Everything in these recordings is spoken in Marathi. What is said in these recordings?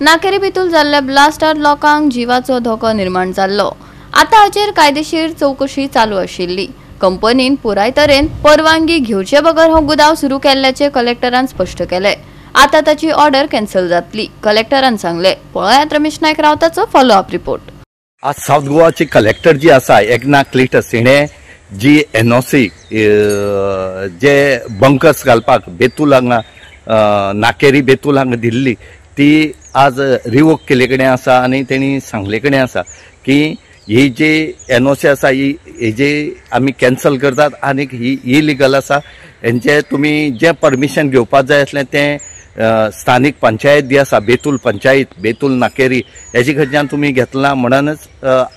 नाकेरी भितूल जाल्ल्या ब्लास्टार लोकांक जिवाचो धोको निर्माण जाल्लो। आता हाचेर कायदेशीर चौकशी चालू आशिल्ली। कंपनीन पुराय तरेन परवानगी घेवचे बगर हो गुदाव सुरू केल्ल्याचे कलेक्टरान स्पष्ट केले। आता ताची ऑर्डर कॅन्सल जातली, कलेक्टरान सांगले। पळयात रमेश नायक रावताचो फॉलो अप रिपोर्ट। आज साउथ गोवाचे कलेक्टर जी आसा एकनाथ क्लिटस हिणे जी एनओसी जे बंकर्स घालपाक बेतूल हांगा नाकेरी बेतूल हांगा दिल्ली ती आज रिवोक केले कडेन आसा आनी तेणी सांगले कडेन आसा की ही जी एनओसी आसा ही जे आमी कॅन्सल करतात आनी ही इलिगल आसा। हेंचे तुमी जे परमिशन घेवपाक जाय आसलें तें स्थानिक पंचायत जी आसा बेतूल पंचायत बेतूल नाकेरी हेजे कडच्यान तुमी घेतला म्हणूनच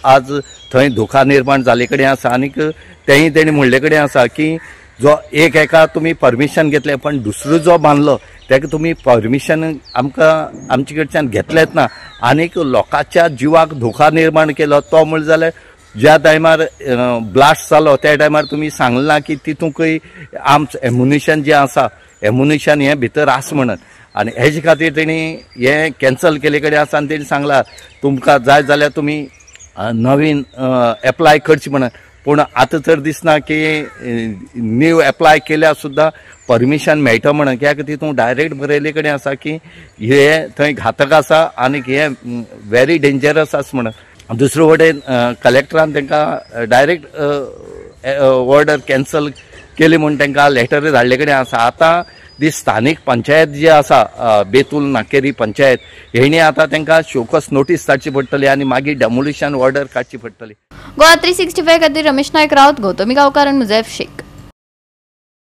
आज थंय धोका निर्माण जाले कडेन आसा। आनीक तेंय तेणी म्हणले कडेन आसा की जो एक एका तुमी परमिशन घेतले पण दुसरो जो बांदलो तेका तुमी परमिशन आमकां आमचे कडच्यान घेतलेच ना आनीक लोकांच्या जिवाक धोका निर्माण केलो तो म्हण जाल्यार ज्या टायमार ब्लास्ट जालो त्या टायमार तुमी सांगला की तितूंकय आर्म्स एम्युनिशन जे आसा एम्युनिशन हे भितर आसा म्हणून आनी हेजे खातीर तेणी हे कॅन्सल केले कडेन आसा आनी तेणी सांगला तुमकां जाय जाल्यार तुमी नवीन एप्लाय करची म्हणून। पूण आतां तर दिसना की न्यू एप्लाय केल्यार सुद्दां परमिशन मेळटा म्हणून, कित्याक तितून डायरेक्ट बरयले कडेन आसा की हे थंय घातक आसा आनी हे व्हेरी डेंजरस आसा म्हणून। दुसरे वटेन कलेक्टरान तांकां डायरेक्ट ऑर्डर कॅन्सल केली म्हणून तांकां लेटर धाडले कडेन आसा। आतां दी स्थानिक पंचायत जी आसा बेतूल नाकेरी पंचायत हेणी आतां तांकां शोकस नोटीस धाडची पडटली आनी मागीर डेमोलिशन ऑर्डर काडची पडटली। गोवा 365 खातीर रमेश नायक रावत, गौतमी गांवकार आनी मुजैफ शेख।